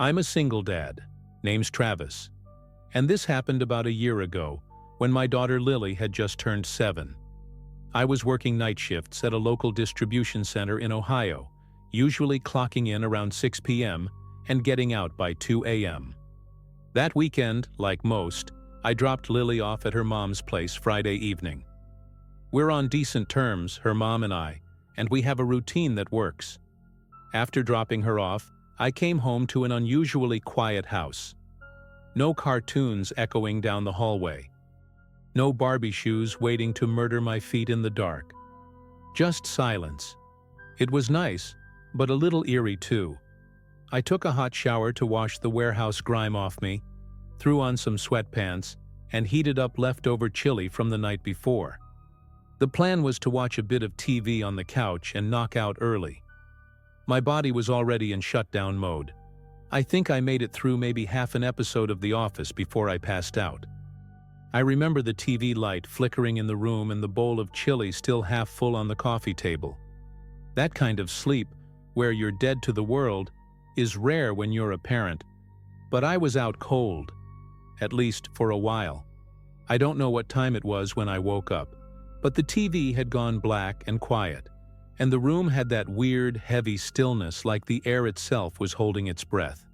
I'm a single dad, name's Travis, and this happened about a year ago when my daughter Lily had just turned 7. I was working night shifts at a local distribution center in Ohio, usually clocking in around 6 p.m. and getting out by 2 a.m. That weekend, like most, I dropped Lily off at her mom's place Friday evening. We're on decent terms, her mom and we have a routine that works. After dropping her off, I came home to an unusually quiet house. No cartoons echoing down the hallway. No Barbie shoes waiting to murder my feet in the dark. Just silence. It was nice, but a little eerie too. I took a hot shower to wash the warehouse grime off me, threw on some sweatpants, and heated up leftover chili from the night before. The plan was to watch a bit of TV on the couch and knock out early. My body was already in shutdown mode. I think I made it through maybe half an episode of The Office before I passed out. I remember the TV light flickering in the room and the bowl of chili still half full on the coffee table. That kind of sleep, where you're dead to the world, is rare when you're a parent, but I was out cold, at least for a while. I don't know what time it was when I woke up, but the TV had gone black and quiet, and the room had that weird, heavy stillness like the air itself was holding its breath.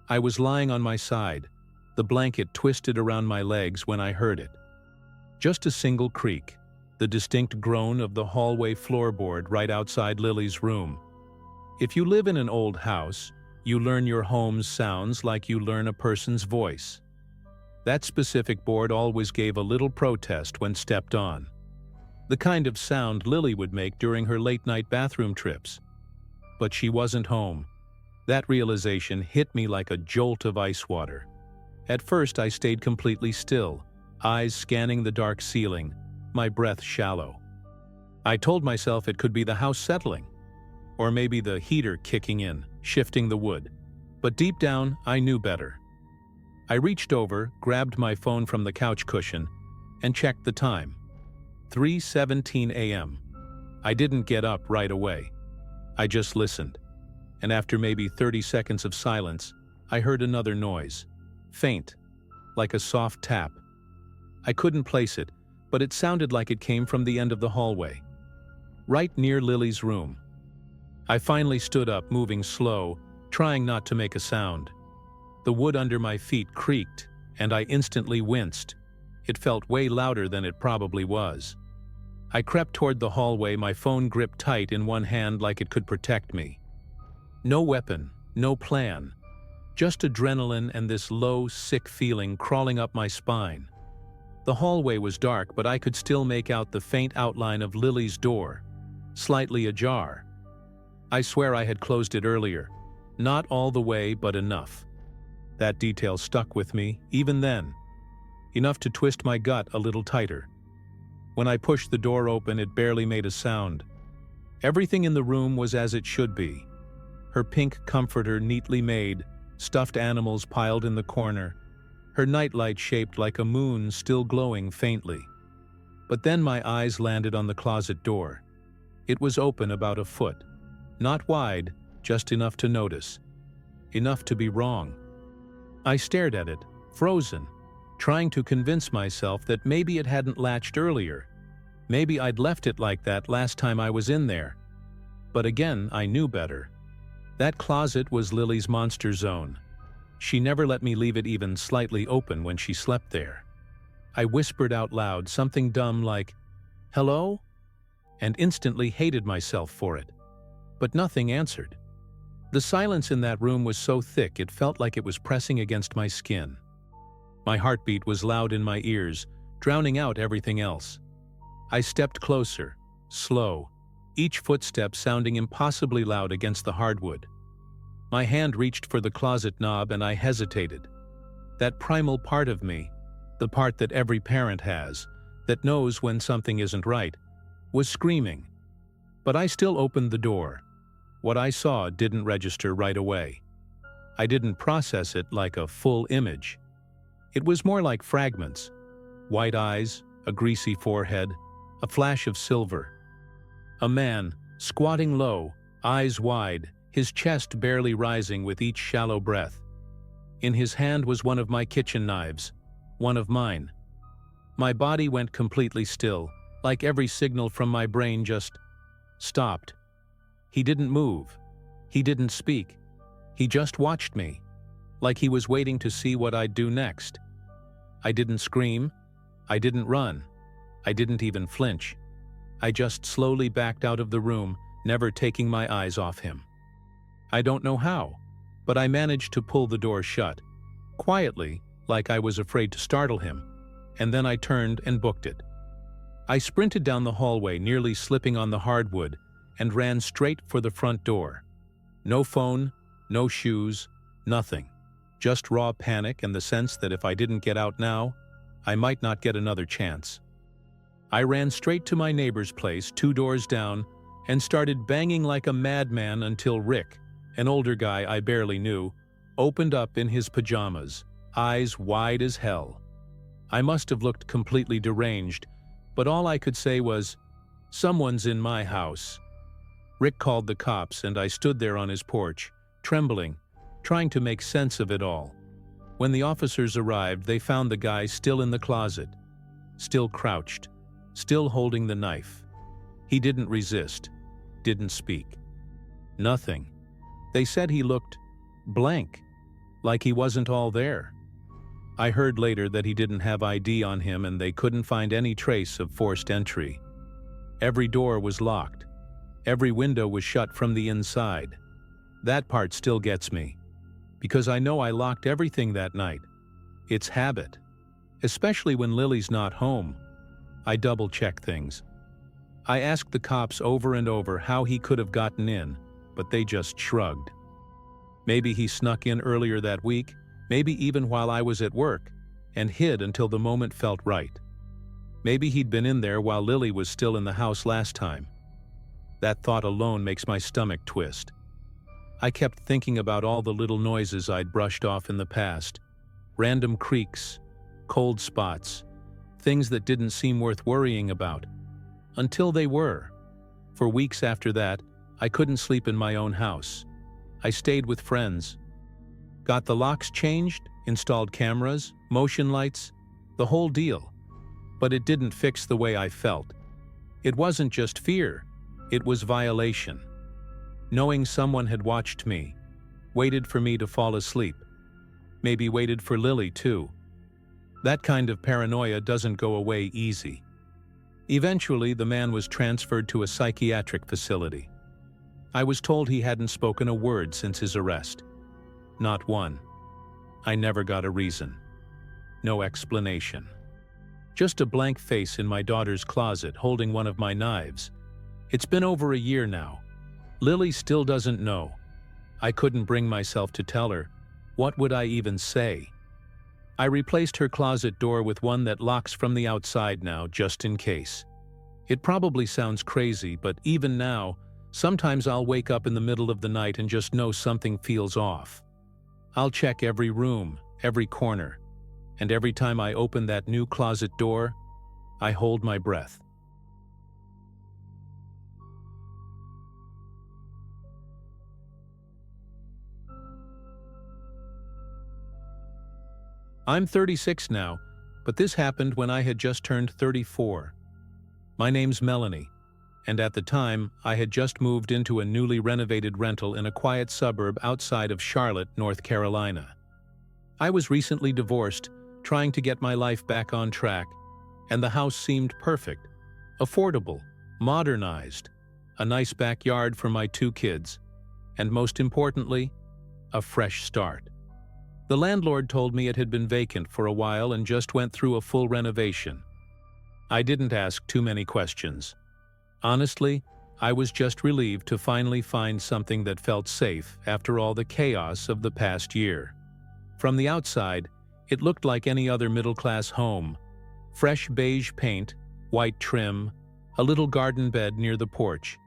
I was lying on my side, the blanket twisted around my legs when I heard it. Just a single creak, the distinct groan of the hallway floorboard right outside Lily's room. If you live in an old house, you learn your home's sounds like you learn a person's voice. That specific board always gave a little protest when stepped on. The kind of sound Lily would make during her late-night bathroom trips. But she wasn't home. That realization hit me like a jolt of ice water. At first I stayed completely still, eyes scanning the dark ceiling, my breath shallow. I told myself it could be the house settling, or maybe the heater kicking in, shifting the wood. But deep down, I knew better. I reached over, grabbed my phone from the couch cushion, and checked the time. 3:17 a.m. I didn't get up right away. I just listened. And after maybe 30 seconds of silence, I heard another noise. Faint, like a soft tap. I couldn't place it, but it sounded like it came from the end of the hallway, right near Lily's room. I finally stood up, moving slow, trying not to make a sound. The wood under my feet creaked, and I instantly winced. It felt way louder than it probably was. I crept toward the hallway, my phone gripped tight in one hand like it could protect me. No weapon, no plan. Just adrenaline and this low, sick feeling crawling up my spine. The hallway was dark, but I could still make out the faint outline of Lily's door, slightly ajar. I swear I had closed it earlier. Not all the way, but enough. That detail stuck with me, even then. Enough to twist my gut a little tighter. When I pushed the door open, it barely made a sound. Everything in the room was as it should be. Her pink comforter neatly made, stuffed animals piled in the corner, her nightlight shaped like a moon still glowing faintly. But then my eyes landed on the closet door. It was open about a foot. Not wide, just enough to notice. Enough to be wrong. I stared at it, frozen, trying to convince myself that maybe it hadn't latched earlier. Maybe I'd left it like that last time I was in there. But again, I knew better. That closet was Lily's monster zone. She never let me leave it even slightly open when she slept there. I whispered out loud something dumb like, "Hello?" and instantly hated myself for it. But nothing answered. The silence in that room was so thick it felt like it was pressing against my skin. My heartbeat was loud in my ears, drowning out everything else. I stepped closer, slow, each footstep sounding impossibly loud against the hardwood. My hand reached for the closet knob and I hesitated. That primal part of me, the part that every parent has, that knows when something isn't right, was screaming. But I still opened the door. What I saw didn't register right away. I didn't process it like a full image. It was more like fragments. White eyes, a greasy forehead, a flash of silver. A man, squatting low, eyes wide, his chest barely rising with each shallow breath. In his hand was one of my kitchen knives, one of mine. My body went completely still, like every signal from my brain just stopped. He didn't move. He didn't speak. He just watched me, like he was waiting to see what I'd do next. I didn't scream. I didn't run. I didn't even flinch. I just slowly backed out of the room, never taking my eyes off him. I don't know how, but I managed to pull the door shut, quietly, like I was afraid to startle him, and then I turned and booked it. I sprinted down the hallway, nearly slipping on the hardwood, and ran straight for the front door. No phone, no shoes, nothing. Just raw panic and the sense that if I didn't get out now, I might not get another chance. I ran straight to my neighbor's place, 2 doors down, and started banging like a madman until Rick, an older guy I barely knew, opened up in his pajamas, eyes wide as hell. I must have looked completely deranged, but all I could say was, "Someone's in my house." Rick called the cops, and I stood there on his porch, trembling, trying to make sense of it all. When the officers arrived, they found the guy still in the closet, still crouched, still holding the knife. He didn't resist, didn't speak. Nothing. They said he looked blank, like he wasn't all there. I heard later that he didn't have ID on him and they couldn't find any trace of forced entry. Every door was locked. Every window was shut from the inside. That part still gets me, because I know I locked everything that night. It's habit. Especially when Lily's not home. I double-check things. I asked the cops over and over how he could have gotten in, but they just shrugged. Maybe he snuck in earlier that week, maybe even while I was at work, and hid until the moment felt right. Maybe he'd been in there while Lily was still in the house last time. That thought alone makes my stomach twist. I kept thinking about all the little noises I'd brushed off in the past. Random creaks, cold spots, things that didn't seem worth worrying about. Until they were. For weeks after that, I couldn't sleep in my own house. I stayed with friends. Got the locks changed, installed cameras, motion lights, the whole deal. But it didn't fix the way I felt. It wasn't just fear, it was violation. Knowing someone had watched me, waited for me to fall asleep. Maybe waited for Lily too. That kind of paranoia doesn't go away easy. Eventually, the man was transferred to a psychiatric facility. I was told he hadn't spoken a word since his arrest. Not one. I never got a reason. No explanation. Just a blank face in my daughter's closet holding one of my knives. It's been over a year now. Lily still doesn't know. I couldn't bring myself to tell her. What would I even say? I replaced her closet door with one that locks from the outside now, just in case. It probably sounds crazy, but even now, sometimes I'll wake up in the middle of the night and just know something feels off. I'll check every room, every corner, and every time I open that new closet door, I hold my breath. I'm 36 now, but this happened when I had just turned 34. My name's Melanie, and at the time, I had just moved into a newly renovated rental in a quiet suburb outside of Charlotte, North Carolina. I was recently divorced, trying to get my life back on track, and the house seemed perfect, affordable, modernized, a nice backyard for my 2 kids, and most importantly, a fresh start. The landlord told me it had been vacant for a while and just went through a full renovation. I didn't ask too many questions. Honestly, I was just relieved to finally find something that felt safe after all the chaos of the past year. From the outside, it looked like any other middle-class home. Fresh beige paint, white trim, a little garden bed near the porch.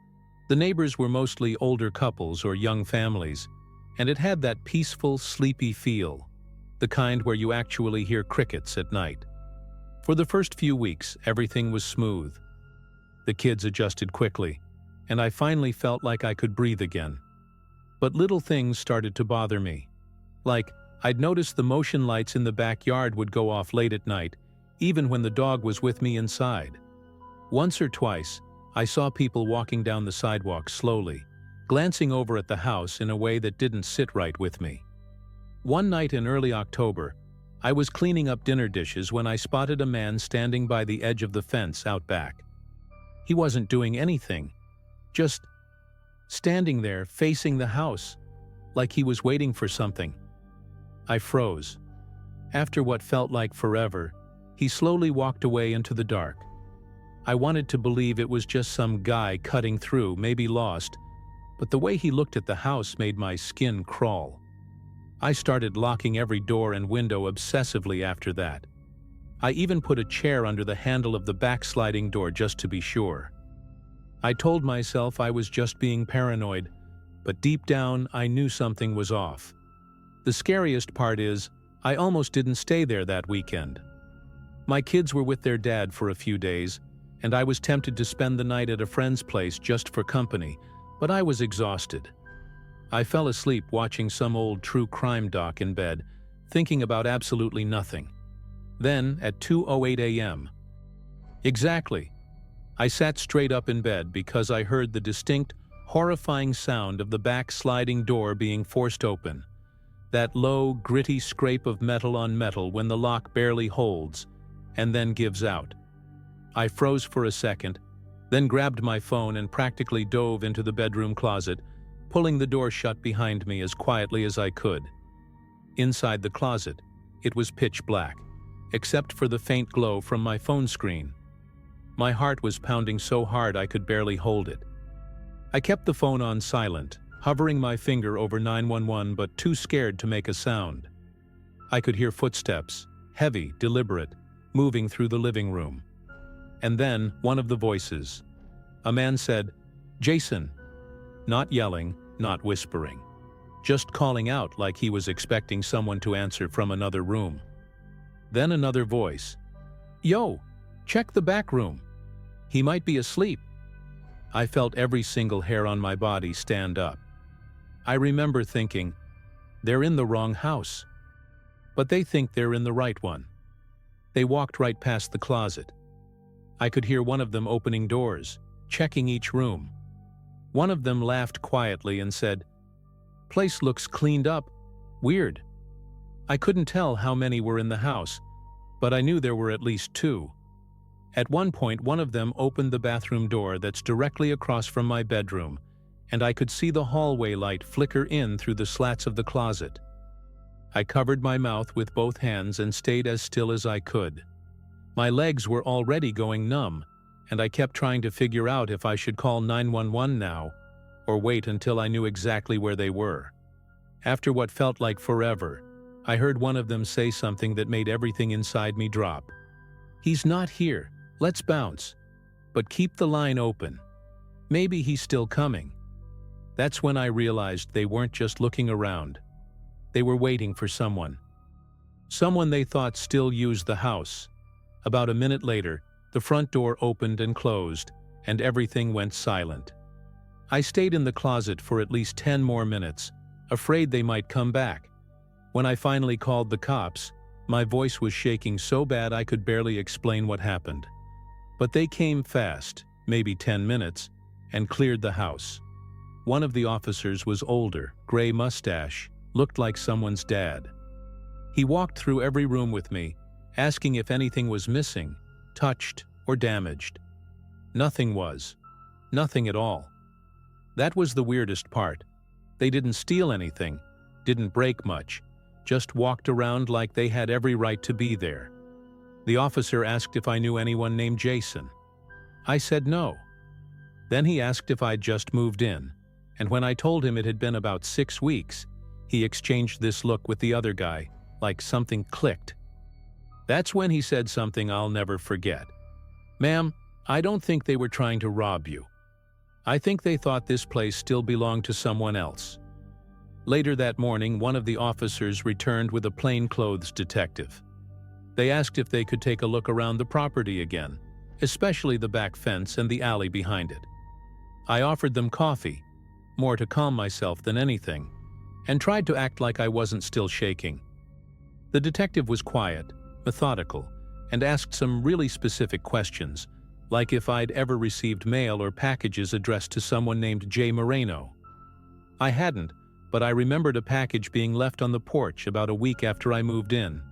The neighbors were mostly older couples or young families, and it had that peaceful, sleepy feel, the kind where you actually hear crickets at night. For the first few weeks, everything was smooth. The kids adjusted quickly, and I finally felt like I could breathe again. But little things started to bother me. Like, I'd noticed the motion lights in the backyard would go off late at night, even when the dog was with me inside. Once or twice, I saw people walking down the sidewalk slowly, glancing over at the house in a way that didn't sit right with me. One night in early October, I was cleaning up dinner dishes when I spotted a man standing by the edge of the fence out back. He wasn't doing anything, just standing there facing the house, like he was waiting for something. I froze. After what felt like forever, he slowly walked away into the dark. I wanted to believe it was just some guy cutting through, maybe lost, but the way he looked at the house made my skin crawl. I started locking every door and window obsessively after that. I even put a chair under the handle of the backsliding door just to be sure. I told myself I was just being paranoid, but deep down I knew something was off. The scariest part is, I almost didn't stay there that weekend. My kids were with their dad for a few days, and I was tempted to spend the night at a friend's place just for company, but I was exhausted. I fell asleep watching some old true crime doc in bed, thinking about absolutely nothing. Then, at 2:08 a.m. Exactly. I sat straight up in bed because I heard the distinct, horrifying sound of the backsliding door being forced open. That low, gritty scrape of metal on metal when the lock barely holds, and then gives out. I froze for a second, then grabbed my phone and practically dove into the bedroom closet, pulling the door shut behind me as quietly as I could. Inside the closet, it was pitch black, except for the faint glow from my phone screen. My heart was pounding so hard I could barely hold it. I kept the phone on silent, hovering my finger over 911 but too scared to make a sound. I could hear footsteps, heavy, deliberate, moving through the living room. And then, one of the voices. A man said, "Jason." Not yelling, not whispering. Just calling out like he was expecting someone to answer from another room. Then another voice. "Yo, check the back room. He might be asleep." I felt every single hair on my body stand up. I remember thinking, they're in the wrong house. But they think they're in the right one. They walked right past the closet. I could hear one of them opening doors, checking each room. One of them laughed quietly and said, "Place looks cleaned up. Weird." I couldn't tell how many were in the house, but I knew there were at least two. At one point, one of them opened the bathroom door that's directly across from my bedroom, and I could see the hallway light flicker in through the slats of the closet. I covered my mouth with both hands and stayed as still as I could. My legs were already going numb, and I kept trying to figure out if I should call 911 now, or wait until I knew exactly where they were. After what felt like forever, I heard one of them say something that made everything inside me drop. "He's not here. Let's bounce. But keep the line open. Maybe he's still coming." That's when I realized they weren't just looking around. They were waiting for someone. Someone they thought still used the house. About a minute later, the front door opened and closed, and everything went silent. I stayed in the closet for at least 10 more minutes, afraid they might come back. When I finally called the cops, my voice was shaking so bad I could barely explain what happened. But they came fast, maybe 10 minutes, and cleared the house. One of the officers was older, gray mustache, looked like someone's dad. He walked through every room with me, asking if anything was missing, touched, or damaged. Nothing was. Nothing at all. That was the weirdest part. They didn't steal anything, didn't break much, just walked around like they had every right to be there. The officer asked if I knew anyone named Jason. I said no. Then he asked if I'd just moved in, and when I told him it had been about 6 weeks, he exchanged this look with the other guy, like something clicked. That's when he said something I'll never forget. "Ma'am, I don't think they were trying to rob you. I think they thought this place still belonged to someone else." Later that morning, one of the officers returned with a plainclothes detective. They asked if they could take a look around the property again, especially the back fence and the alley behind it. I offered them coffee, more to calm myself than anything, and tried to act like I wasn't still shaking. The detective was quiet, methodical, and asked some really specific questions, like if I'd ever received mail or packages addressed to someone named Jay Moreno. I hadn't, but I remembered a package being left on the porch about a week after I moved in.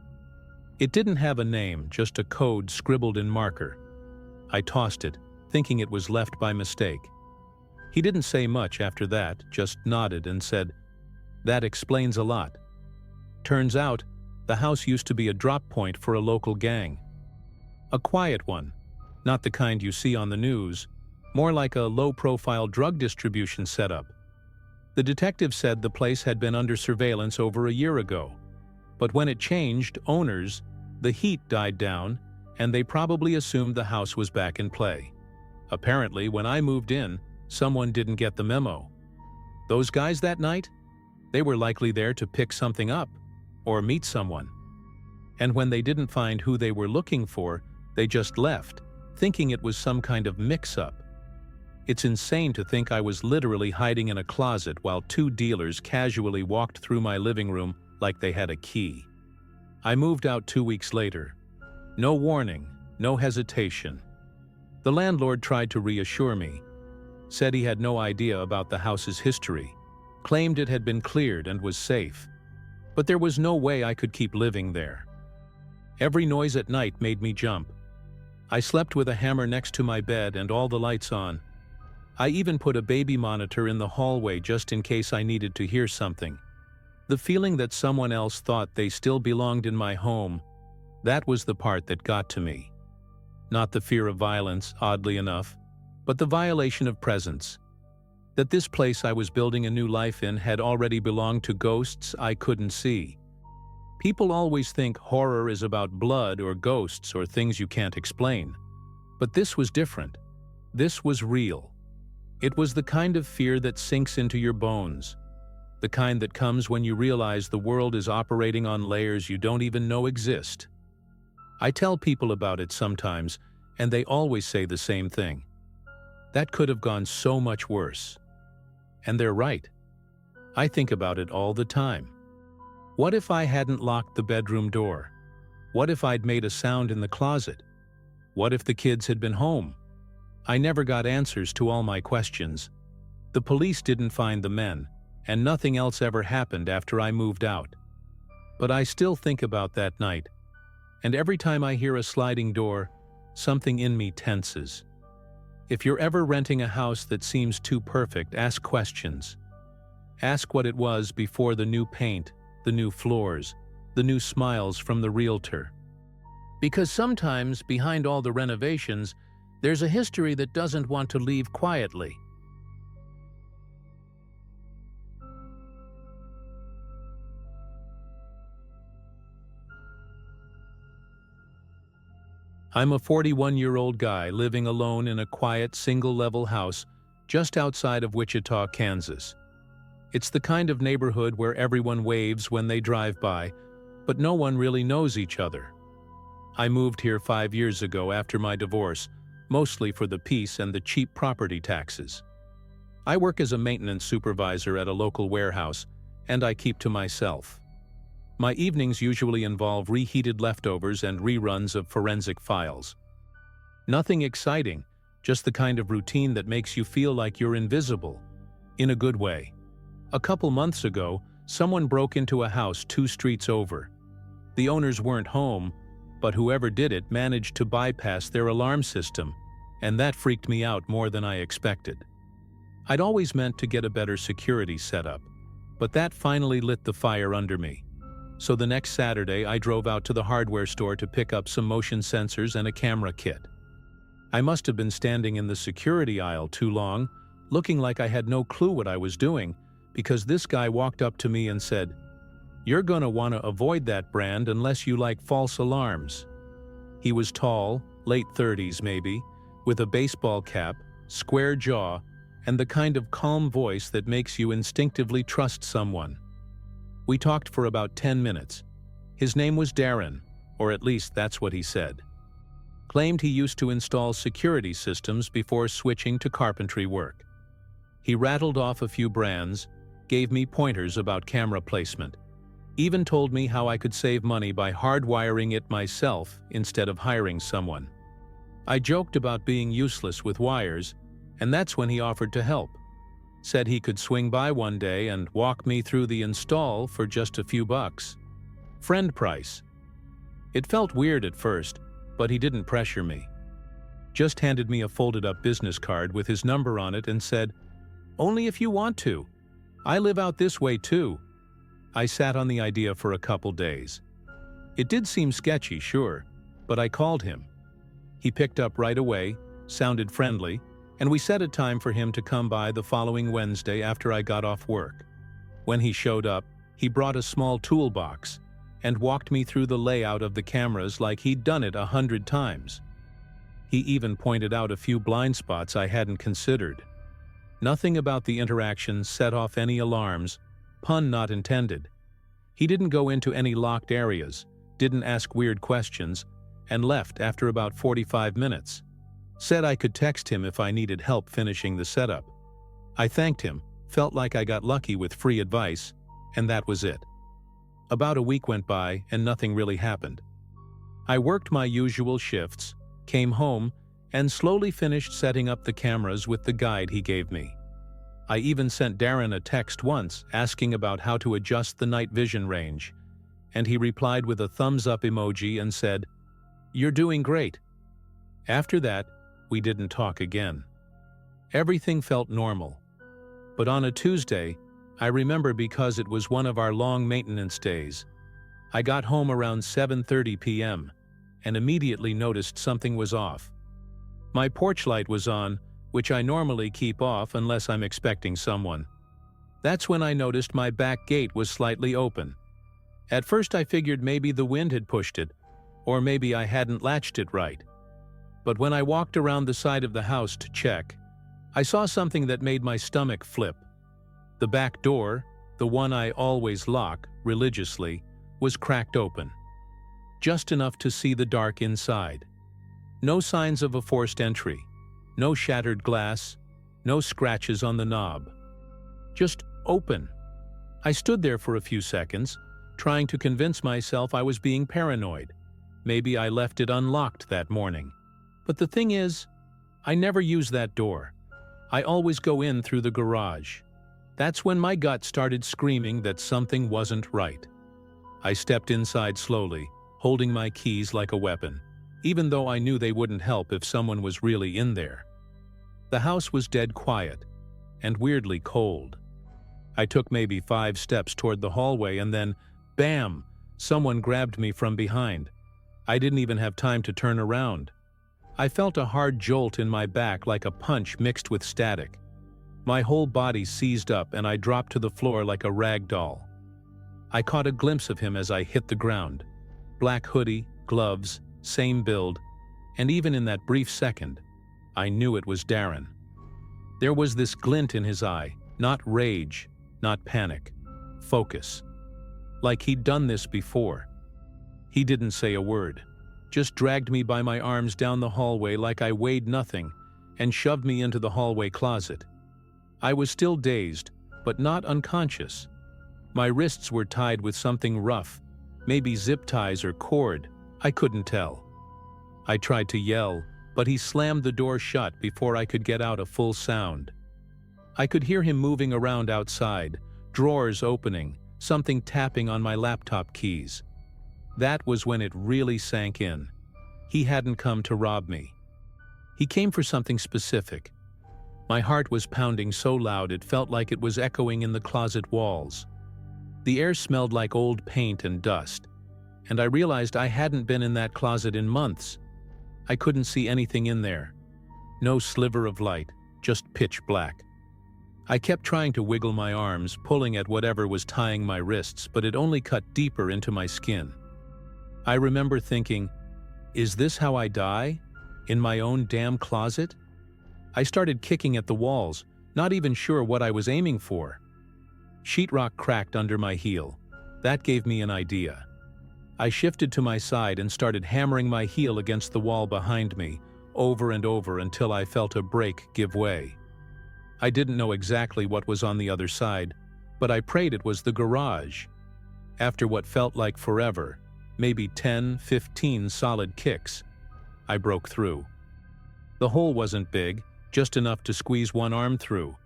It didn't have a name, just a code scribbled in marker. I tossed it, thinking it was left by mistake. He didn't say much after that, just nodded and said, "That explains a lot." Turns out, the house used to be a drop point for a local gang. A quiet one, not the kind you see on the news, more like a low-profile drug distribution setup. The detective said the place had been under surveillance over a year ago, but when it changed owners, the heat died down, and they probably assumed the house was back in play. Apparently, when I moved in, someone didn't get the memo. Those guys that night? They were likely there to pick something up, or meet someone. And when they didn't find who they were looking for, they just left, thinking it was some kind of mix-up. It's insane to think I was literally hiding in a closet while two dealers casually walked through my living room like they had a key. I moved out 2 weeks later. No warning, no hesitation. The landlord tried to reassure me, said he had no idea about the house's history, claimed it had been cleared and was safe. But there was no way I could keep living there. Every noise at night made me jump. I slept with a hammer next to my bed and all the lights on. I even put a baby monitor in the hallway just in case I needed to hear something. The feeling that someone else thought they still belonged in my home, that was the part that got to me. Not the fear of violence, oddly enough, but the violation of presence. That this place I was building a new life in had already belonged to ghosts I couldn't see. People always think horror is about blood or ghosts or things you can't explain. But this was different. This was real. It was the kind of fear that sinks into your bones. The kind that comes when you realize the world is operating on layers you don't even know exist. I tell people about it sometimes, and they always say the same thing. That could have gone so much worse. And they're right. I think about it all the time. What if I hadn't locked the bedroom door? What if I'd made a sound in the closet? What if the kids had been home? I never got answers to all my questions. The police didn't find the men, and nothing else ever happened after I moved out. But I still think about that night, and every time I hear a sliding door, something in me tenses. If you're ever renting a house that seems too perfect, ask questions. Ask what it was before the new paint, the new floors, the new smiles from the realtor. Because sometimes, behind all the renovations, there's a history that doesn't want to leave quietly. I'm a 41-year-old guy living alone in a quiet, single-level house just outside of Wichita, Kansas. It's the kind of neighborhood where everyone waves when they drive by, but no one really knows each other. I moved here 5 years ago after my divorce, mostly for the peace and the cheap property taxes. I work as a maintenance supervisor at a local warehouse, and I keep to myself. My evenings usually involve reheated leftovers and reruns of forensic files. Nothing exciting, just the kind of routine that makes you feel like you're invisible, in a good way. A couple months ago, someone broke into a house 2 streets over. The owners weren't home, but whoever did it managed to bypass their alarm system, and that freaked me out more than I expected. I'd always meant to get a better security setup, but that finally lit the fire under me. So the next Saturday, I drove out to the hardware store to pick up some motion sensors and a camera kit. I must have been standing in the security aisle too long, looking like I had no clue what I was doing, because this guy walked up to me and said, "You're gonna want to avoid that brand unless you like false alarms." He was tall, late 30s maybe, with a baseball cap, square jaw, and the kind of calm voice that makes you instinctively trust someone. We talked for about 10 minutes. His name was Darren, or at least that's what he said. Claimed he used to install security systems before switching to carpentry work. He rattled off a few brands, gave me pointers about camera placement, even told me how I could save money by hardwiring it myself instead of hiring someone. I joked about being useless with wires, and that's when he offered to help. Said he could swing by one day and walk me through the install for just a few bucks. Friend price. It felt weird at first, but he didn't pressure me. Just handed me a folded-up business card with his number on it and said, "Only if you want to. I live out this way too." I sat on the idea for a couple days. It did seem sketchy, sure, but I called him. He picked up right away, sounded friendly, and we set a time for him to come by the following Wednesday after I got off work. When he showed up, he brought a small toolbox and walked me through the layout of the cameras like he'd done it 100 times. He even pointed out a few blind spots I hadn't considered. Nothing about the interaction set off any alarms, pun not intended. He didn't go into any locked areas, didn't ask weird questions, and left after about 45 minutes. Said I could text him if I needed help finishing the setup. I thanked him, felt like I got lucky with free advice, and that was it. About a week went by and nothing really happened. I worked my usual shifts, came home, and slowly finished setting up the cameras with the guide he gave me. I even sent Darren a text once asking about how to adjust the night vision range, and he replied with a thumbs-up emoji and said, "You're doing great." After that, we didn't talk again. Everything felt normal. But on a Tuesday, I remember because it was one of our long maintenance days. I got home around 7:30 p.m. and immediately noticed something was off. My porch light was on, which I normally keep off unless I'm expecting someone. That's when I noticed my back gate was slightly open. At first I figured maybe the wind had pushed it, or maybe I hadn't latched it right. But when I walked around the side of the house to check, I saw something that made my stomach flip. The back door, the one I always lock religiously, was cracked open. Just enough to see the dark inside. No signs of a forced entry, no shattered glass, no scratches on the knob. Just open. I stood there for a few seconds, trying to convince myself I was being paranoid. Maybe I left it unlocked that morning. But the thing is, I never use that door. I always go in through the garage. That's when my gut started screaming that something wasn't right. I stepped inside slowly, holding my keys like a weapon, even though I knew they wouldn't help if someone was really in there. The house was dead quiet, and weirdly cold. I took maybe 5 steps toward the hallway and then, bam, someone grabbed me from behind. I didn't even have time to turn around. I felt a hard jolt in my back like a punch mixed with static. My whole body seized up and I dropped to the floor like a rag doll. I caught a glimpse of him as I hit the ground. Black hoodie, gloves, same build, and even in that brief second, I knew it was Darren. There was this glint in his eye, not rage, not panic, focus. Like he'd done this before. He didn't say a word, just dragged me by my arms down the hallway like I weighed nothing and shoved me into the hallway closet. I was still dazed, but not unconscious. My wrists were tied with something rough, maybe zip ties or cord, I couldn't tell. I tried to yell, but he slammed the door shut before I could get out a full sound. I could hear him moving around outside, drawers opening, something tapping on my laptop keys. That was when it really sank in. He hadn't come to rob me. He came for something specific. My heart was pounding so loud it felt like it was echoing in the closet walls. The air smelled like old paint and dust, and I realized I hadn't been in that closet in months. I couldn't see anything in there. No sliver of light, just pitch black. I kept trying to wiggle my arms, pulling at whatever was tying my wrists, but it only cut deeper into my skin. I remember thinking, is this how I die? In my own damn closet? I started kicking at the walls, not even sure what I was aiming for. Sheetrock cracked under my heel. That gave me an idea. I shifted to my side and started hammering my heel against the wall behind me, over and over until I felt a break give way. I didn't know exactly what was on the other side, but I prayed it was the garage. After what felt like forever, maybe 10, 15 solid kicks, I broke through. The hole wasn't big, just enough to squeeze one arm through.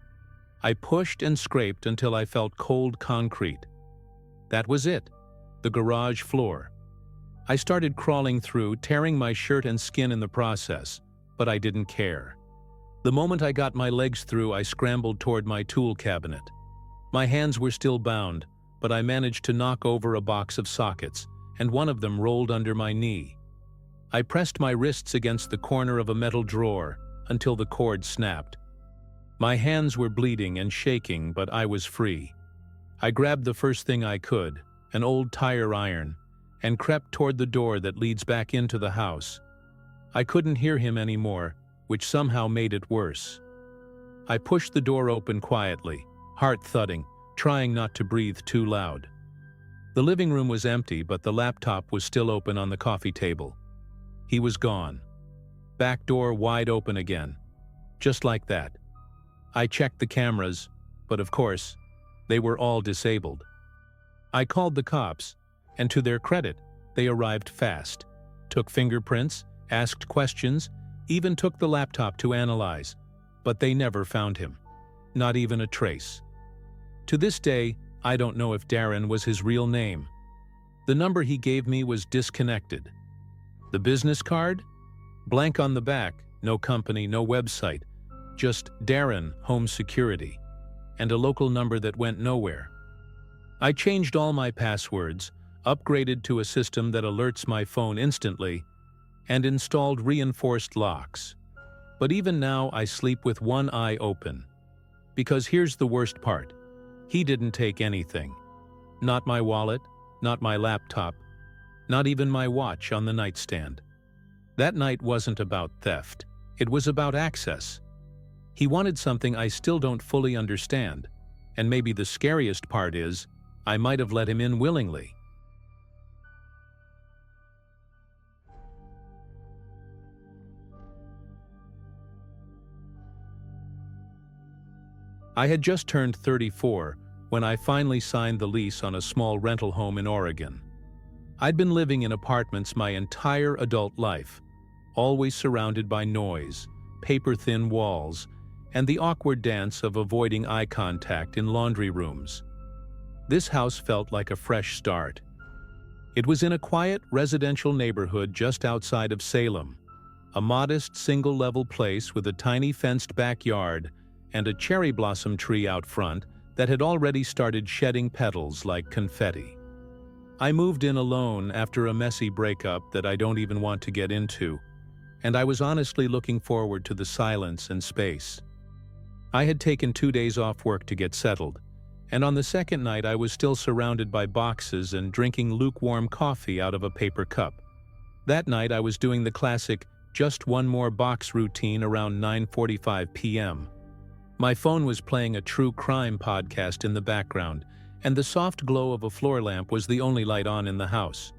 I pushed and scraped until I felt cold concrete. That was it, the garage floor. I started crawling through, tearing my shirt and skin in the process, but I didn't care. The moment I got my legs through, I scrambled toward my tool cabinet. My hands were still bound, but I managed to knock over a box of sockets, and one of them rolled under my knee. I pressed my wrists against the corner of a metal drawer until the cord snapped. My hands were bleeding and shaking, but I was free. I grabbed the first thing I could, an old tire iron, and crept toward the door that leads back into the house. I couldn't hear him anymore, which somehow made it worse. I pushed the door open quietly, heart thudding, trying not to breathe too loud. The living room was empty, but the laptop was still open on the coffee table. He was gone. Back door wide open again. Just like that. I checked the cameras, but of course, they were all disabled. I called the cops, and to their credit, they arrived fast, took fingerprints, asked questions, even took the laptop to analyze, but they never found him. Not even a trace. To this day, I don't know if Darren was his real name. The number he gave me was disconnected. The business card? Blank on the back, no company, no website, just Darren Home Security, and a local number that went nowhere. I changed all my passwords, upgraded to a system that alerts my phone instantly, and installed reinforced locks. But even now I sleep with one eye open. Because here's the worst part. He didn't take anything. Not my wallet, not my laptop, not even my watch on the nightstand. That night wasn't about theft. It was about access. He wanted something I still don't fully understand, and maybe the scariest part is, I might have let him in willingly. I had just turned 34 when I finally signed the lease on a small rental home in Oregon. I'd been living in apartments my entire adult life, always surrounded by noise, paper-thin walls, and the awkward dance of avoiding eye contact in laundry rooms. This house felt like a fresh start. It was in a quiet residential neighborhood just outside of Salem, a modest single-level place with a tiny fenced backyard and a cherry blossom tree out front that had already started shedding petals like confetti. I moved in alone after a messy breakup that I don't even want to get into, and I was honestly looking forward to the silence and space. I had taken 2 days off work to get settled, and on the second night I was still surrounded by boxes and drinking lukewarm coffee out of a paper cup. That night I was doing the classic just one more box routine around 9:45 p.m. My phone was playing a true crime podcast in the background, and the soft glow of a floor lamp was the only light on in the house.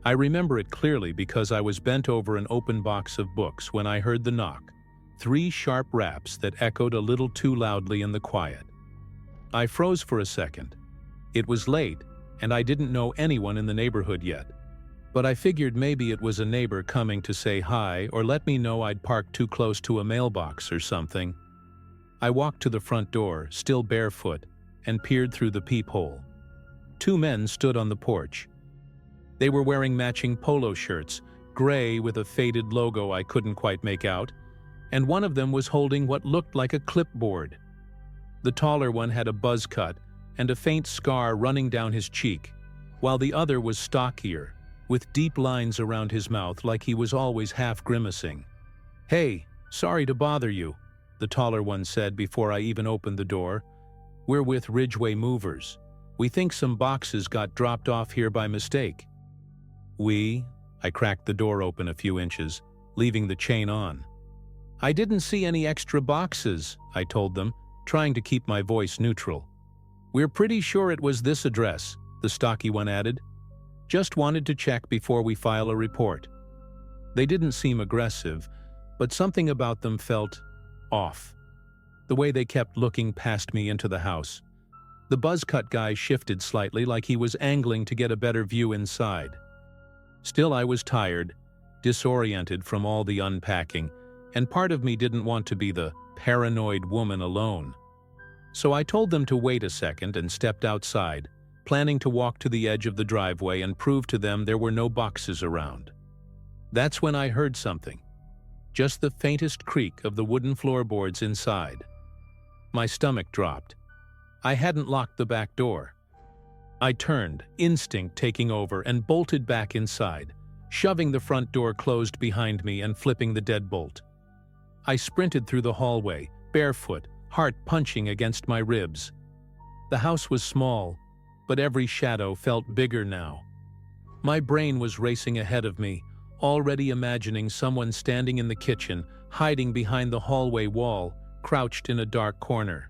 I remember it clearly because I was bent over an open box of books when I heard the knock, 3 sharp raps that echoed a little too loudly in the quiet. I froze for a second. It was late, and I didn't know anyone in the neighborhood yet, but I figured maybe it was a neighbor coming to say hi or let me know I'd parked too close to a mailbox or something. I walked to the front door, still barefoot, and peered through the peephole. 2 men stood on the porch. They were wearing matching polo shirts, gray with a faded logo I couldn't quite make out, and one of them was holding what looked like a clipboard. The taller one had a buzz cut and a faint scar running down his cheek, while the other was stockier, with deep lines around his mouth like he was always half grimacing. "Hey, sorry to bother you," the taller one said before I even opened the door. "We're with Ridgeway Movers. We think some boxes got dropped off here by mistake." I cracked the door open a few inches, leaving the chain on. "I didn't see any extra boxes," I told them, trying to keep my voice neutral. "We're pretty sure it was this address," the stocky one added. "Just wanted to check before we file a report." They didn't seem aggressive, but something about them felt off. the way they kept looking past me into the house. The buzz-cut guy shifted slightly like he was angling to get a better view inside. Still, I was tired, disoriented from all the unpacking, and part of me didn't want to be the paranoid woman alone. So I told them to wait a second and stepped outside, planning to walk to the edge of the driveway and prove to them there were no boxes around. That's when I heard something. Just the faintest creak of the wooden floorboards inside. My stomach dropped. I hadn't locked the back door. I turned, instinct taking over, and bolted back inside, shoving the front door closed behind me and flipping the deadbolt. I sprinted through the hallway, barefoot, heart punching against my ribs. The house was small, but every shadow felt bigger now. My brain was racing ahead of me, already imagining someone standing in the kitchen, hiding behind the hallway wall, crouched in a dark corner.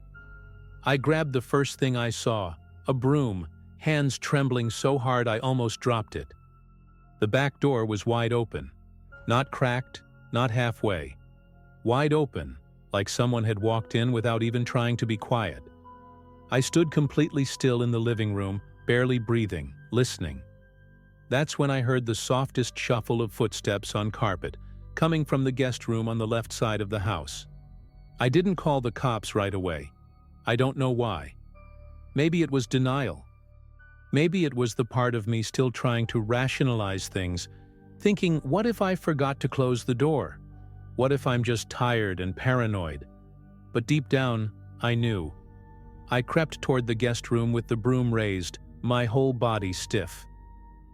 I grabbed the first thing I saw, a broom, hands trembling so hard I almost dropped it. The back door was wide open. Not cracked, not halfway. Wide open, like someone had walked in without even trying to be quiet. I stood completely still in the living room, barely breathing, listening. That's when I heard the softest shuffle of footsteps on carpet, coming from the guest room on the left side of the house. I didn't call the cops right away. I don't know why. Maybe it was denial. Maybe it was the part of me still trying to rationalize things, thinking, what if I forgot to close the door? What if I'm just tired and paranoid? But deep down, I knew. I crept toward the guest room with the broom raised, my whole body stiff.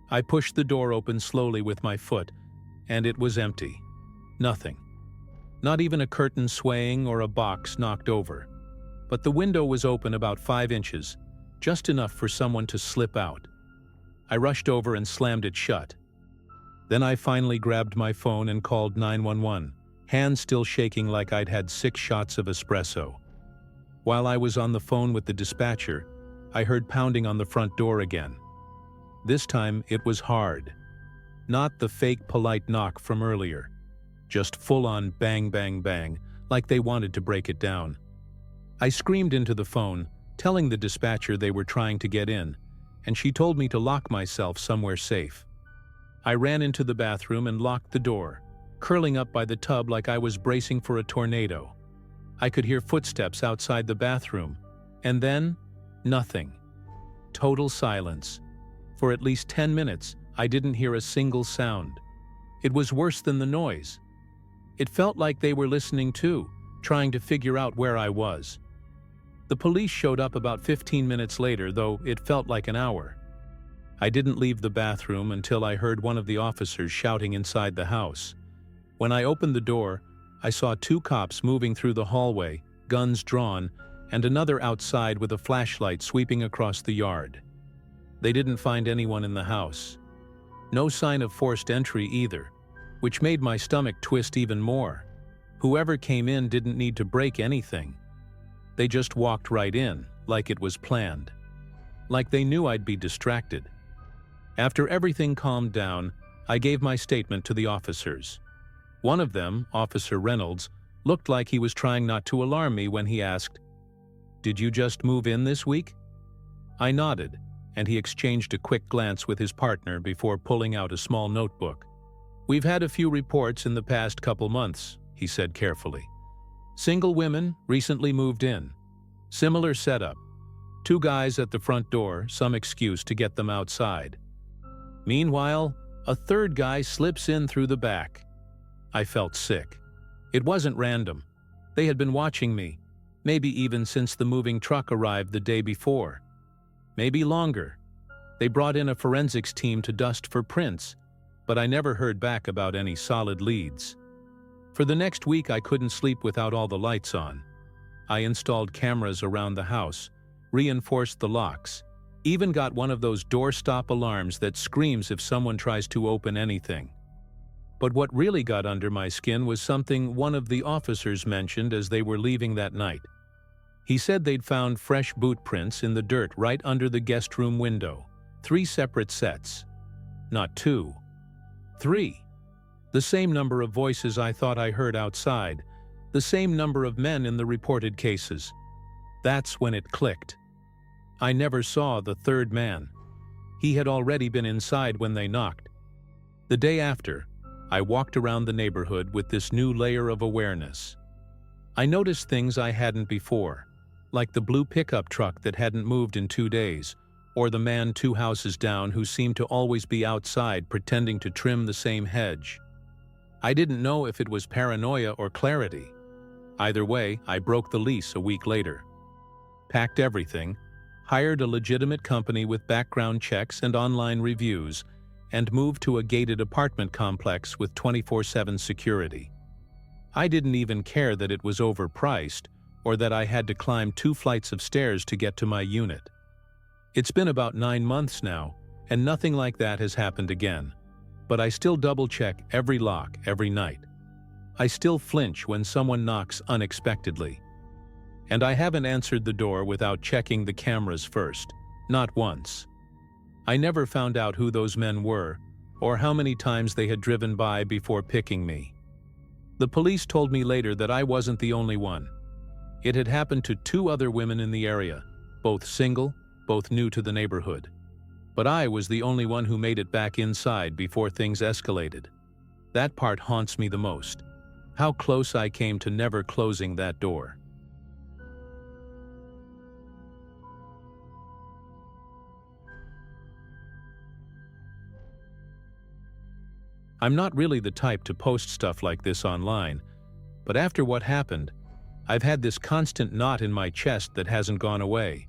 I pushed the door open slowly with my foot, and it was empty. Nothing. Not even a curtain swaying or a box knocked over. But the window was open about 5 inches, just enough for someone to slip out. I rushed over and slammed it shut. Then I finally grabbed my phone and called 911, hands still shaking like I'd had 6 shots of espresso. While I was on the phone with the dispatcher, I heard pounding on the front door again. This time it was hard. Not the fake polite knock from earlier. Just full-on bang, bang, bang, like they wanted to break it down. I screamed into the phone, telling the dispatcher they were trying to get in, and she told me to lock myself somewhere safe. I ran into the bathroom and locked the door, curling up by the tub like I was bracing for a tornado. I could hear footsteps outside the bathroom, and then, nothing. Total silence. For at least 10 minutes, I didn't hear a single sound. It was worse than the noise. It felt like they were listening too, trying to figure out where I was. The police showed up about 15 minutes later, though it felt like an hour. I didn't leave the bathroom until I heard one of the officers shouting inside the house. When I opened the door, I saw 2 cops moving through the hallway, guns drawn, and another outside with a flashlight sweeping across the yard. They didn't find anyone in the house. No sign of forced entry either, which made my stomach twist even more. Whoever came in didn't need to break anything. They just walked right in, like it was planned. Like they knew I'd be distracted. After everything calmed down, I gave my statement to the officers. One of them, Officer Reynolds, looked like he was trying not to alarm me when he asked, "Did you just move in this week?" I nodded, and he exchanged a quick glance with his partner before pulling out a small notebook. "We've had a few reports in the past couple months," he said carefully. "Single women recently moved in. Similar setup. 2 guys at the front door, some excuse to get them outside. Meanwhile, a 3rd guy slips in through the back." I felt sick. It wasn't random. They had been watching me, maybe even since the moving truck arrived the day before. Maybe longer. They brought in a forensics team to dust for prints, but I never heard back about any solid leads. For the next week, I couldn't sleep without all the lights on. I installed cameras around the house, reinforced the locks, even got one of those doorstop alarms that screams if someone tries to open anything. But what really got under my skin was something one of the officers mentioned as they were leaving that night. He said they'd found fresh boot prints in the dirt right under the guest room window. 3 separate sets. Not 2. 3. The same number of voices I thought I heard outside, The same number of men in the reported cases. That's when it clicked. I never saw the third man. He had already been inside when they knocked. The day after, I walked around the neighborhood with this new layer of awareness. I noticed things I hadn't before, like the blue pickup truck that hadn't moved in 2 days, or the man 2 houses down who seemed to always be outside pretending to trim the same hedge. I didn't know if it was paranoia or clarity. Either way, I broke the lease a week later. Packed everything, hired a legitimate company with background checks and online reviews, and moved to a gated apartment complex with 24/7 security. I didn't even care that it was overpriced or that I had to climb 2 flights of stairs to get to my unit. It's been about 9 months now, and nothing like that has happened again. But I still double-check every lock every night. I still flinch when someone knocks unexpectedly. And I haven't answered the door without checking the cameras first, not once. I never found out who those men were, or how many times they had driven by before picking me. The police told me later that I wasn't the only one. It had happened to 2 other women in the area, both single, both new to the neighborhood. But I was the only one who made it back inside before things escalated. That part haunts me the most. How close I came to never closing that door. I'm not really the type to post stuff like this online, but after what happened, I've had this constant knot in my chest that hasn't gone away.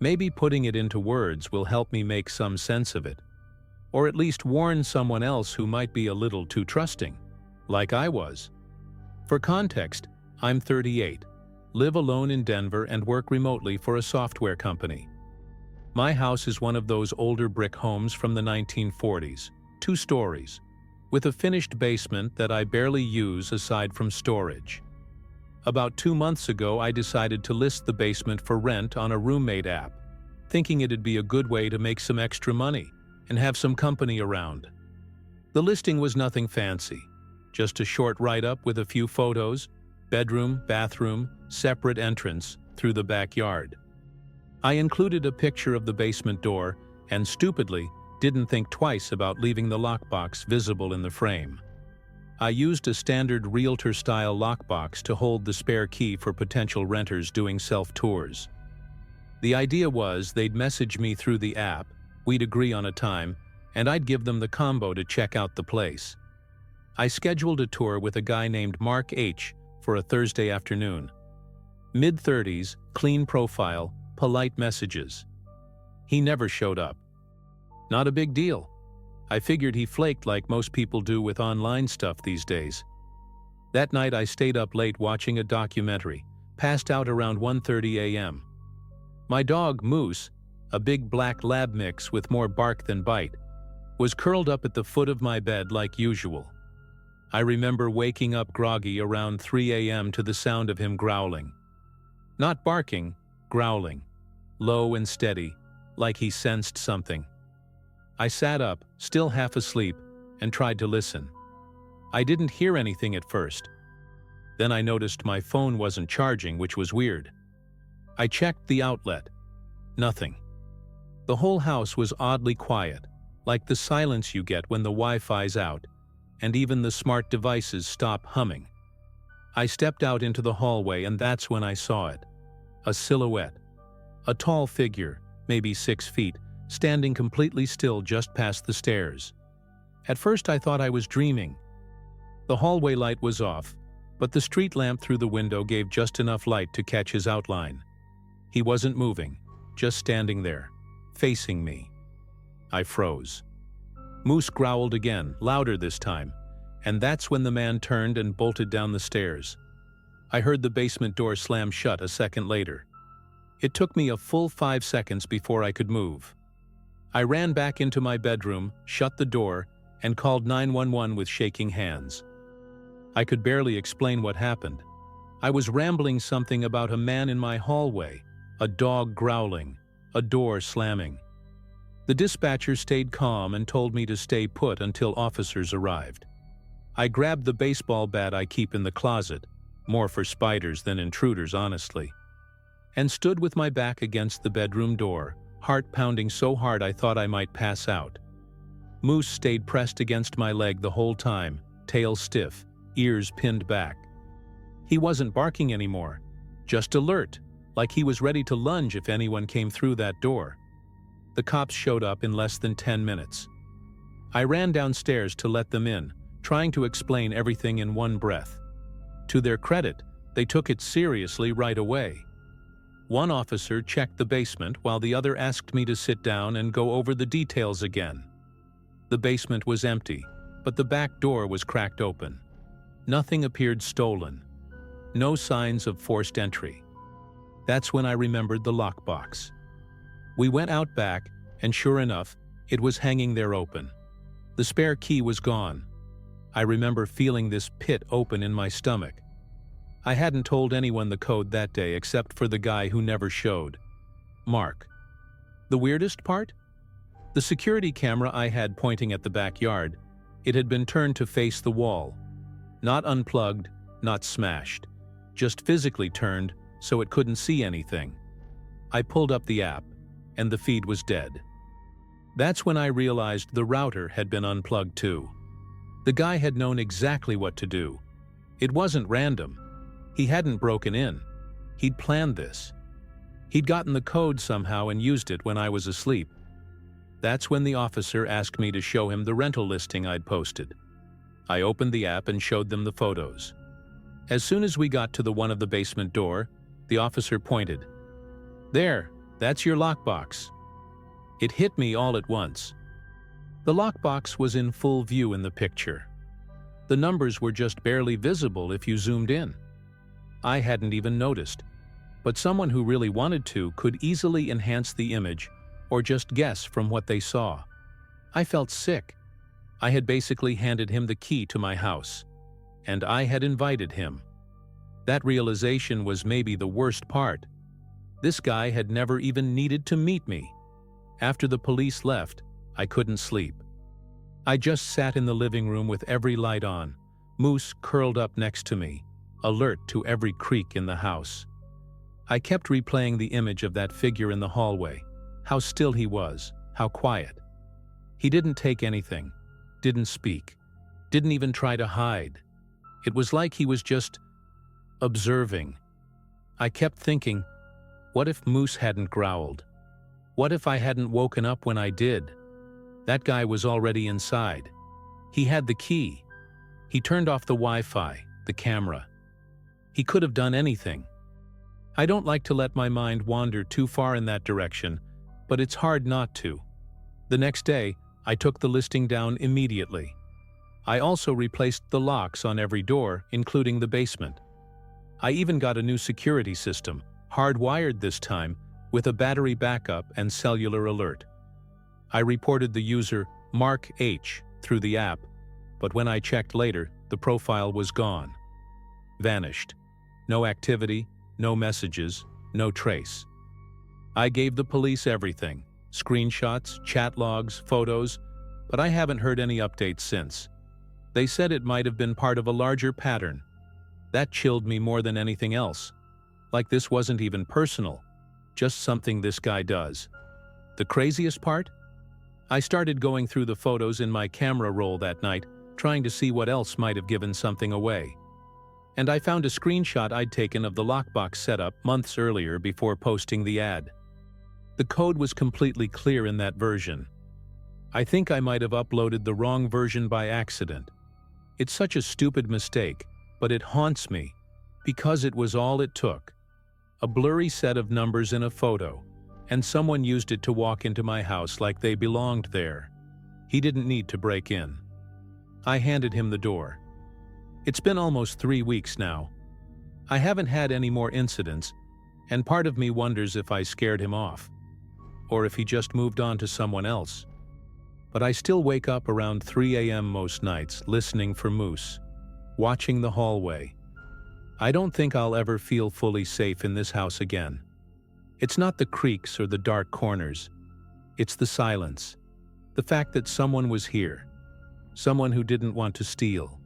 Maybe putting it into words will help me make some sense of it, or at least warn someone else who might be a little too trusting, like I was. For context, I'm 38, live alone in Denver and work remotely for a software company. My house is one of those older brick homes from the 1940s, 2 stories, with a finished basement that I barely use aside from storage. About 2 months ago, I decided to list the basement for rent on a roommate app, thinking it'd be a good way to make some extra money and have some company around. The listing was nothing fancy, just a short write-up with a few photos, bedroom, bathroom, separate entrance through the backyard. I included a picture of the basement door and, stupidly, didn't think twice about leaving the lockbox visible in the frame. I used a standard realtor-style lockbox to hold the spare key for potential renters doing self-tours. The idea was they'd message me through the app, we'd agree on a time, and I'd give them the combo to check out the place. I scheduled a tour with a guy named Mark H. for a Thursday afternoon. Mid-30s, clean profile, polite messages. He never showed up. Not a big deal. I figured he flaked like most people do with online stuff these days. That night I stayed up late watching a documentary, passed out around 1:30 a.m. My dog, Moose, a big black lab mix with more bark than bite, was curled up at the foot of my bed like usual. I remember waking up groggy around 3 a.m. to the sound of him growling. Not barking, growling. Low and steady, like he sensed something. I sat up, still half asleep, and tried to listen. I didn't hear anything at first. Then I noticed my phone wasn't charging, which was weird. I checked the outlet. Nothing. The whole house was oddly quiet, like the silence you get when the Wi-Fi's out, and even the smart devices stop humming. I stepped out into the hallway, and that's when I saw it. A silhouette. A tall figure, maybe 6 feet, standing completely still just past the stairs. At first I thought I was dreaming. The hallway light was off, but the street lamp through the window gave just enough light to catch his outline. He wasn't moving, just standing there, facing me. I froze. Moose growled again, louder this time, and that's when the man turned and bolted down the stairs. I heard the basement door slam shut a second later. It took me a full 5 seconds before I could move. I ran back into my bedroom, shut the door, and called 911 with shaking hands. I could barely explain what happened. I was rambling something about a man in my hallway, a dog growling, a door slamming. The dispatcher stayed calm and told me to stay put until officers arrived. I grabbed the baseball bat I keep in the closet, more for spiders than intruders, honestly, and stood with my back against the bedroom door, heart pounding so hard I thought I might pass out. Moose stayed pressed against my leg the whole time, tail stiff, ears pinned back. He wasn't barking anymore, just alert, like he was ready to lunge if anyone came through that door. The cops showed up in less than 10 minutes. I ran downstairs to let them in, trying to explain everything in one breath. To their credit, they took it seriously right away. One officer checked the basement while the other asked me to sit down and go over the details again. The basement was empty, but the back door was cracked open. Nothing appeared stolen. No signs of forced entry. That's when I remembered the lockbox. We went out back, and sure enough, it was hanging there open. The spare key was gone. I remember feeling this pit open in my stomach. I hadn't told anyone the code that day except for the guy who never showed, Mark. The weirdest part? The security camera I had pointing at the backyard, it had been turned to face the wall. Not unplugged, not smashed, just physically turned so it couldn't see anything. I pulled up the app, and the feed was dead. That's when I realized the router had been unplugged too. The guy had known exactly what to do. It wasn't random. He hadn't broken in. He'd planned this. He'd gotten the code somehow and used it when I was asleep. That's when the officer asked me to show him the rental listing I'd posted. I opened the app and showed them the photos. As soon as we got to the one of the basement door, the officer pointed. "There, that's your lockbox." It hit me all at once. The lockbox was in full view in the picture. The numbers were just barely visible if you zoomed in. I hadn't even noticed, but someone who really wanted to could easily enhance the image or just guess from what they saw. I felt sick. I had basically handed him the key to my house, and I had invited him. That realization was maybe the worst part. This guy had never even needed to meet me. After the police left, I couldn't sleep. I just sat in the living room with every light on, Moose curled up next to me, alert to every creak in the house. I kept replaying the image of that figure in the hallway, how still he was, how quiet. He didn't take anything, didn't speak, didn't even try to hide. It was like he was just observing. I kept thinking, what if Moose hadn't growled? What if I hadn't woken up when I did? That guy was already inside. He had the key. He turned off the Wi-Fi, the camera. He could have done anything. I don't like to let my mind wander too far in that direction, but it's hard not to. The next day, I took the listing down immediately. I also replaced the locks on every door, including the basement. I even got a new security system, hardwired this time, with a battery backup and cellular alert. I reported the user Mark H through the app, but when I checked later, the profile was gone. Vanished. No activity, no messages, no trace. I gave the police everything, screenshots, chat logs, photos, but I haven't heard any updates since. They said it might have been part of a larger pattern. That chilled me more than anything else. Like this wasn't even personal, just something this guy does. The craziest part? I started going through the photos in my camera roll that night, trying to see what else might have given something away. And I found a screenshot I'd taken of the lockbox setup months earlier before posting the ad. The code was completely clear in that version. I think I might have uploaded the wrong version by accident. It's such a stupid mistake, but it haunts me, because it was all it took. A blurry set of numbers in a photo, and someone used it to walk into my house like they belonged there. He didn't need to break in. I handed him the door. It's been almost 3 weeks now. I haven't had any more incidents, and part of me wonders if I scared him off, or if he just moved on to someone else. But I still wake up around 3 a.m. most nights listening for Moose, watching the hallway. I don't think I'll ever feel fully safe in this house again. It's not the creaks or the dark corners. It's the silence. The fact that someone was here. Someone who didn't want to steal.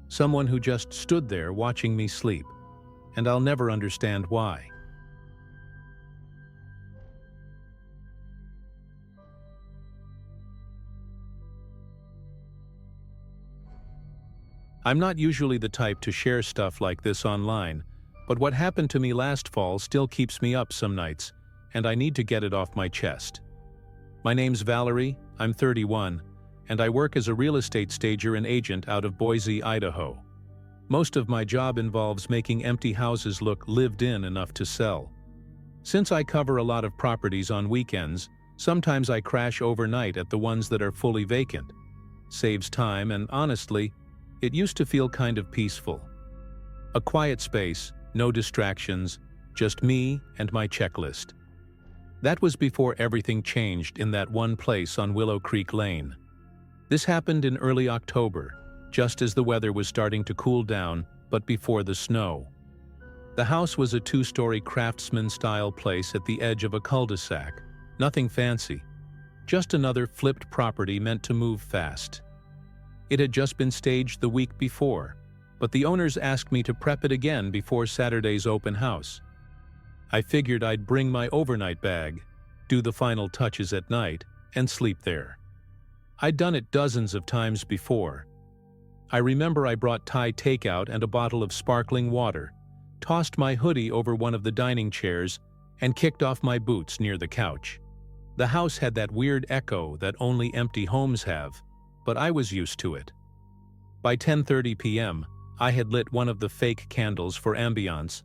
Someone who just stood there watching me sleep, and I'll never understand why. I'm not usually the type to share stuff like this online, but what happened to me last fall still keeps me up some nights, and I need to get it off my chest. My name's Valerie, I'm 31, and I work as a real estate stager and agent out of Boise, Idaho. Most of my job involves making empty houses look lived-in enough to sell. Since I cover a lot of properties on weekends, sometimes I crash overnight at the ones that are fully vacant. Saves time, and honestly, it used to feel kind of peaceful. A quiet space, no distractions, just me and my checklist. That was before everything changed in that one place on Willow Creek Lane. This happened in early October, just as the weather was starting to cool down, but before the snow. The house was a two-story craftsman-style place at the edge of a cul-de-sac. Nothing fancy, just another flipped property meant to move fast. It had just been staged the week before, but the owners asked me to prep it again before Saturday's open house. I figured I'd bring my overnight bag, do the final touches at night, and sleep there. I'd done it dozens of times before. I remember I brought Thai takeout and a bottle of sparkling water, tossed my hoodie over one of the dining chairs, and kicked off my boots near the couch. The house had that weird echo that only empty homes have, but I was used to it. By 10:30 p.m., I had lit one of the fake candles for ambiance,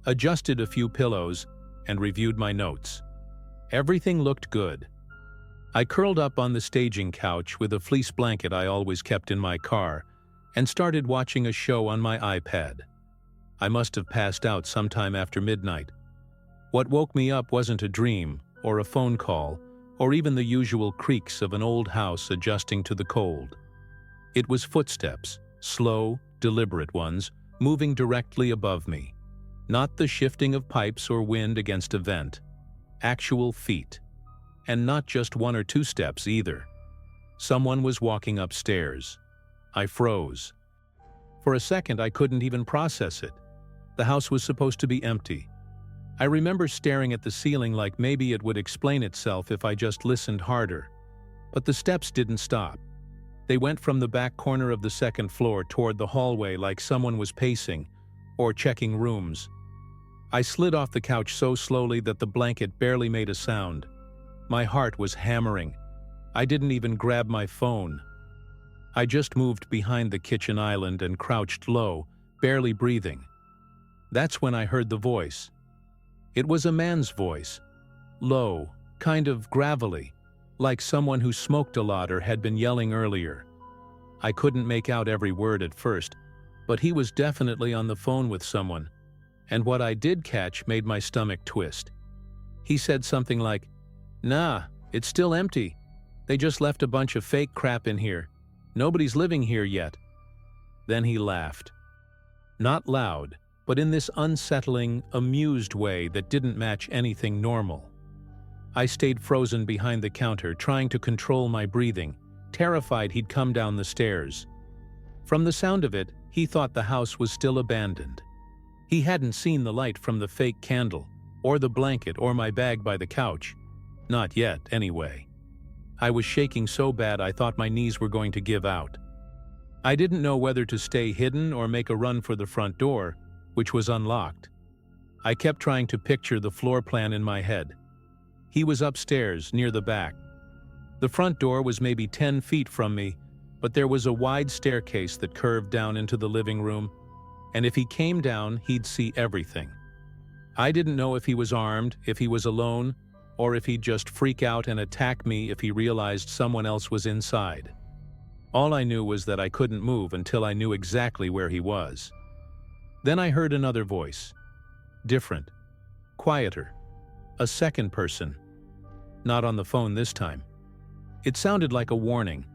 adjusted a few pillows, and reviewed my notes. Everything looked good. I curled up on the staging couch with a fleece blanket I always kept in my car and started watching a show on my iPad. I must have passed out sometime after midnight. What woke me up wasn't a dream, or a phone call, or even the usual creaks of an old house adjusting to the cold. It was footsteps, slow, deliberate ones, moving directly above me. Not the shifting of pipes or wind against a vent. Actual feet. And not just one or two steps either. Someone was walking upstairs. I froze. For a second, I couldn't even process it. The house was supposed to be empty. I remember staring at the ceiling like maybe it would explain itself if I just listened harder. But the steps didn't stop. They went from the back corner of the second floor toward the hallway like someone was pacing or checking rooms. I slid off the couch so slowly that the blanket barely made a sound. My heart was hammering. I didn't even grab my phone. I just moved behind the kitchen island and crouched low, barely breathing. That's when I heard the voice. It was a man's voice. Low, kind of gravelly, like someone who smoked a lot or had been yelling earlier. I couldn't make out every word at first, but he was definitely on the phone with someone, and what I did catch made my stomach twist. He said something like, "Nah, it's still empty. They just left a bunch of fake crap in here. Nobody's living here yet." Then he laughed. Not loud, but in this unsettling, amused way that didn't match anything normal. I stayed frozen behind the counter, trying to control my breathing, terrified he'd come down the stairs. From the sound of it, he thought the house was still abandoned. He hadn't seen the light from the fake candle, or the blanket, or my bag by the couch. Not yet, anyway. I was shaking so bad I thought my knees were going to give out. I didn't know whether to stay hidden or make a run for the front door, which was unlocked. I kept trying to picture the floor plan in my head. He was upstairs, near the back. The front door was maybe 10 feet from me, but there was a wide staircase that curved down into the living room, and if he came down, he'd see everything. I didn't know if he was armed, if he was alone, or if he'd just freak out and attack me if he realized someone else was inside. All I knew was that I couldn't move until I knew exactly where he was. Then I heard another voice. Different. Quieter. A second person. Not on the phone this time. It sounded like a warning.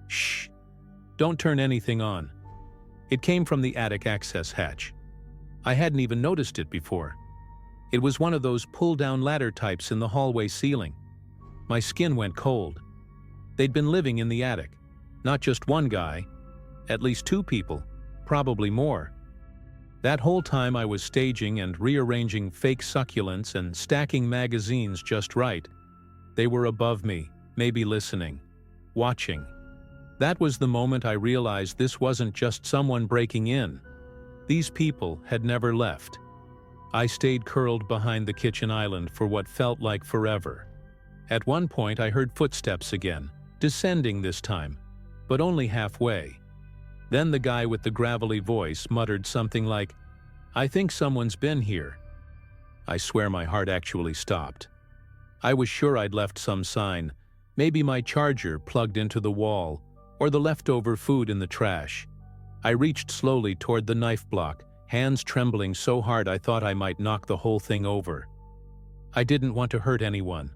Shh. Don't turn anything on. It came from the attic access hatch. I hadn't even noticed it before. It was one of those pull-down ladder types in the hallway ceiling. My skin went cold. They'd been living in the attic. Not just one guy. At least two people. probably more. That whole time I was staging and rearranging fake succulents and stacking magazines just right. They were above me, maybe listening, watching. That was the moment I realized this wasn't just someone breaking in. These people had never left. I stayed curled behind the kitchen island for what felt like forever. At one point I heard footsteps again, descending this time, but only halfway. Then the guy with the gravelly voice muttered something like, "I think someone's been here." I swear my heart actually stopped. I was sure I'd left some sign, maybe my charger plugged into the wall, or the leftover food in the trash. I reached slowly toward the knife block, hands trembling so hard I thought I might knock the whole thing over. I didn't want to hurt anyone.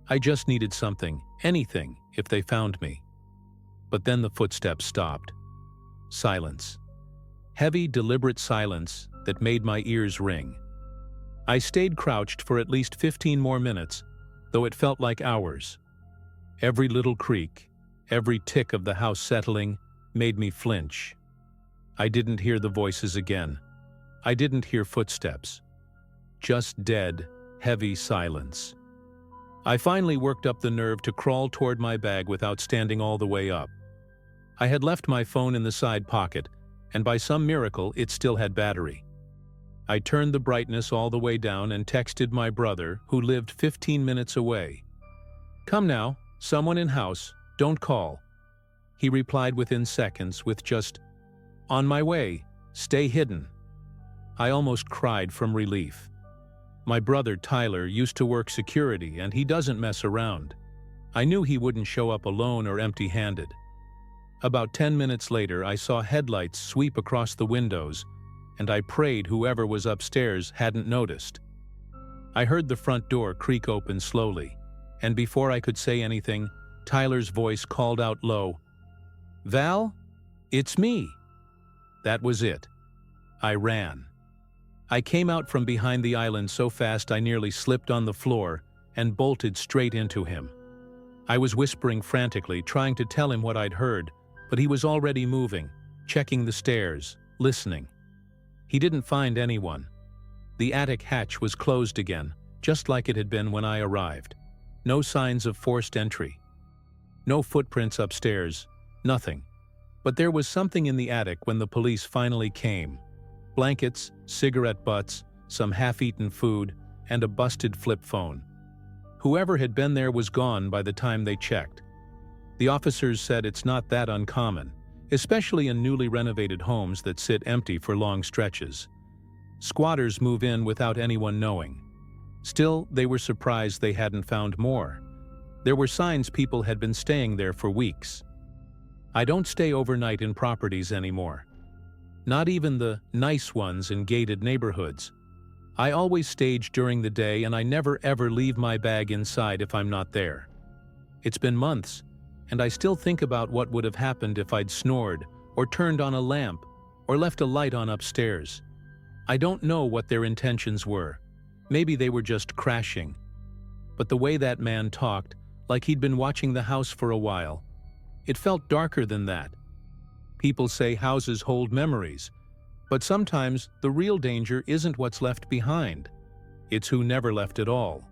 I just needed something, anything, if they found me. But then the footsteps stopped. Silence. Heavy, deliberate silence that made my ears ring. I stayed crouched for at least 15 more minutes, though it felt like hours. Every little creak, every tick of the house settling, made me flinch. I didn't hear the voices again. I didn't hear footsteps. Just dead, heavy silence. I finally worked up the nerve to crawl toward my bag without standing all the way up. I had left my phone in the side pocket, and by some miracle it still had battery. I turned the brightness all the way down and texted my brother, who lived 15 minutes away. "Come now, someone in house, don't call." He replied within seconds with just, "On my way, stay hidden." I almost cried from relief. My brother Tyler used to work security and he doesn't mess around. I knew he wouldn't show up alone or empty-handed. About 10 minutes later, I saw headlights sweep across the windows, and I prayed whoever was upstairs hadn't noticed. I heard the front door creak open slowly, and before I could say anything, Tyler's voice called out low, "Val, it's me." That was it. I ran. I came out from behind the island so fast I nearly slipped on the floor and bolted straight into him. I was whispering frantically, trying to tell him what I'd heard, but he was already moving, checking the stairs, listening. He didn't find anyone. The attic hatch was closed again, just like it had been when I arrived. No signs of forced entry. No footprints upstairs, nothing. But there was something in the attic when the police finally came. Blankets, cigarette butts, some half-eaten food, and a busted flip phone. Whoever had been there was gone by the time they checked. The officers said it's not that uncommon, especially in newly renovated homes that sit empty for long stretches. Squatters move in without anyone knowing. Still, they were surprised they hadn't found more. There were signs people had been staying there for weeks. I don't stay overnight in properties anymore. Not even the nice ones in gated neighborhoods. I always stage during the day and I never ever leave my bag inside if I'm not there. It's been months, and I still think about what would have happened if I'd snored, or turned on a lamp, or left a light on upstairs. I don't know what their intentions were. Maybe they were just crashing. But the way that man talked, like he'd been watching the house for a while, it felt darker than that. People say houses hold memories, but sometimes the real danger isn't what's left behind. It's who never left at all.